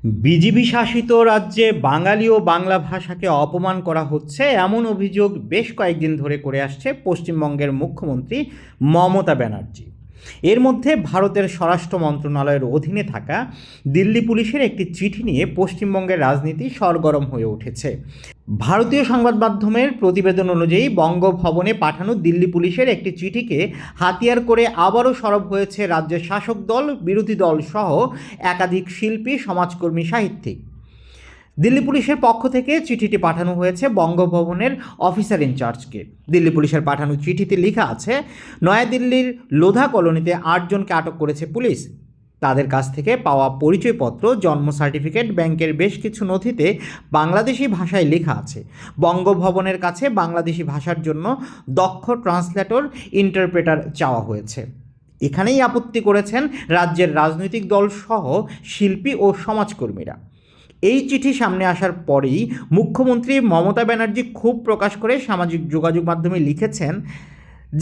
BJP শাসিত রাজ্যে বাঙালি ও বাংলা ভাষাকে অপমান করা হচ্ছে এমন অভিযোগ বেশ কয়েকদিন ধরে করে আসছে পশ্চিমবঙ্গের মুখ্যমন্ত্রী মমতা ব্যানার্জি। এর মধ্যে ভারতের স্বরাষ্ট্র মন্ত্রণালয়ের অধীনে থাকা দিল্লি পুলিশের একটি চিঠি নিয়ে পশ্চিমবঙ্গের রাজনীতি সরগরম হয়ে উঠেছে। ভারতীয় সংবাদ মাধ্যমের প্রতিবেদন অনুযায়ী বঙ্গভবনে পাঠানো দিল্লি পুলিশের একটি চিঠিকে হাতিয়ার করে আবারও সরব হয়েছে রাজ্যের শাসক দল, বিরোধী দল সহ একাধিক শিল্পী, সমাজকর্মী, সাহিত্যিক। দিল্লি পুলিশের পক্ষ থেকে চিঠিটি পাঠানো হয়েছে বঙ্গভবনের অফিসার ইনচার্জকে। দিল্লি পুলিশের পাঠানো চিঠিতে লেখা আছে, নয়াদিল্লির লোধা কলোনিতে 8 জনকে আটক করেছে পুলিশ। তাদের কাছ থেকে পাওয়া পরিচয়পত্র, জন্ম সার্টিফিকেট, ব্যাংকের বেশ কিছু নথিতে বাংলাদেশি ভাষায় লেখা আছে। বঙ্গভবনের কাছে বাংলাদেশি ভাষার জন্য দক্ষ ট্রান্সলেটর, ইন্টারপ্রেটার চাওয়া হয়েছে। এখানেই আপত্তি করেছেন রাজ্যের রাজনৈতিক দল সহ শিল্পী ও সমাজকর্মীরা। এই চিঠি সামনে আসার পরেই মুখ্যমন্ত্রী মমতা ব্যানার্জি ক্ষোভ প্রকাশ করে সামাজিক যোগাযোগ মাধ্যমে লিখেছেন,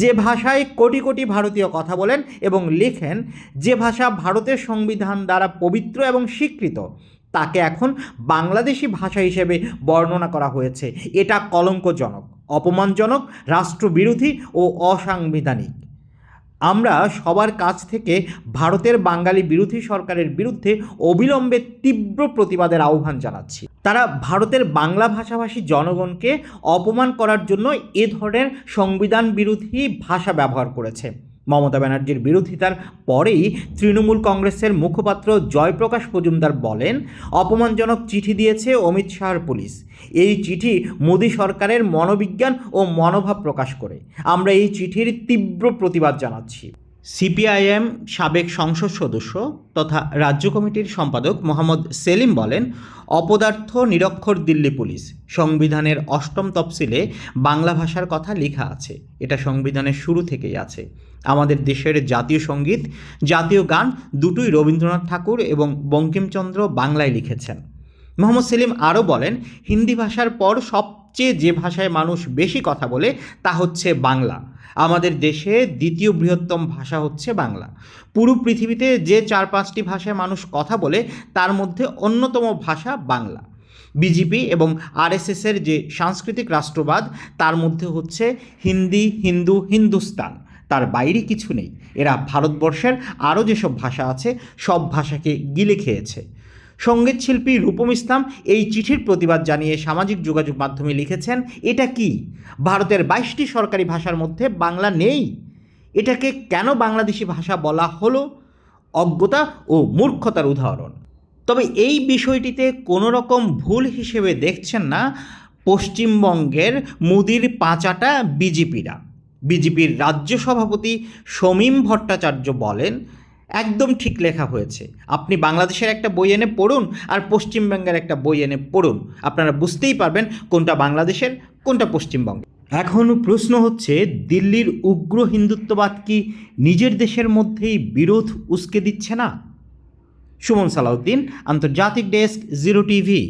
যে ভাষায় কোটি কোটি ভারতীয় কথা বলেন এবং লেখেন, যে ভাষা ভারতের সংবিধান দ্বারা পবিত্র এবং স্বীকৃত, তাকে এখন বাংলাদেশি ভাষা হিসেবে বর্ণনা করা হয়েছে। এটা কলঙ্কজনক, অপমানজনক, রাষ্ট্রবিরোধী ও অসাংবিধানিক। আমরা সবার কাছ থেকে ভারতের বাঙালি বিরোধী সরকারের বিরুদ্ধে অবিলম্বে তীব্র প্রতিবাদের আহ্বান জানাচ্ছি। তারা ভারতের বাংলা ভাষাভাষী জনগণকে অপমান করার জন্য এ ধরনের সংবিধান বিরোধী ভাষা ব্যবহার করেছে। মমতা ব্যানার্জির বিরোধিতার পরেই তৃণমূল কংগ্রেসের মুখপাত্র জয়প্রকাশ মজুমদার বলেন, অপমানজনক চিঠি দিয়েছে অমিত শাহর পুলিশ। এই চিঠি মোদী সরকারের মনোবিজ্ঞান ও মনোভাব প্রকাশ করে। আমরা এই চিঠির তীব্র প্রতিবাদ জানাচ্ছি। সিপিআইএম সাবেক সংসদ সদস্য তথা রাজ্য কমিটির সম্পাদক মোহাম্মদ সেলিম বলেন, অপদার্থ নিরক্ষর দিল্লি পুলিশ। সংবিধানের 8ম তফসিলে বাংলা ভাষার কথা লেখা আছে। এটা সংবিধানের শুরু থেকেই আছে। আমাদের দেশের জাতীয় সঙ্গীত, জাতীয় গান দুটোই রবীন্দ্রনাথ ঠাকুর এবং বঙ্কিমচন্দ্র বাংলায় লিখেছেন। মোহাম্মদ সেলিম আরও বলেন, হিন্দি ভাষার পর সবচেয়ে যে ভাষায় মানুষ বেশি কথা বলে তা হচ্ছে বাংলা। আমাদের দেশে দ্বিতীয় বৃহত্তম ভাষা হচ্ছে বাংলা। পুরো পৃথিবীতে যে 4-5টি ভাষায় মানুষ কথা বলে তার মধ্যে অন্যতম ভাষা বাংলা। বিজেপি এবং আরএসএসের যে সাংস্কৃতিক রাষ্ট্রবাদ, তার মধ্যে হচ্ছে হিন্দি, হিন্দু, হিন্দুস্তান, তার বাইরে কিছু নেই। এরা ভারতবর্ষের আরও যেসব ভাষা আছে সব ভাষাকে গিলে খেয়েছে। সঙ্গীত শিল্পী রূপম ইসলাম এই চিঠির প্রতিবাদ জানিয়ে সামাজিক যোগাযোগ মাধ্যমে লিখেছেন, এটা কি ভারতের 22টি সরকারি ভাষার মধ্যে বাংলা নেই? এটাকে কেন বাংলাদেশি ভাষা বলা হলো? অজ্ঞতা ও মূর্খতার উদাহরণ। তবে এই বিষয়টিতে কোনো রকম ভুল হিসেবে দেখছেন না পশ্চিমবঙ্গের মুদির পাঁচাটা বিজেপিরা। বিজেপির রাজ্য সভাপতি শমীম ভট্টাচার্য বলেন, একদম ঠিক লেখা হয়েছে। আপনি বাংলাদেশের একটা বই এনে পড়ুন আর পশ্চিমবঙ্গের একটা বই এনে পড়ুন, আপনারা বুঝতেই পারবেন কোনটা বাংলাদেশের, কোনটা পশ্চিমবঙ্গের। এখন প্রশ্ন হচ্ছে, দিল্লির উগ্র হিন্দুত্ববাদ কি নিজের দেশের মধ্যেই বিরোধ উস্কে দিচ্ছে না? সুমন সালাউদ্দিন, আন্তর্জাতিক ডেস্ক, জিরো টিভি।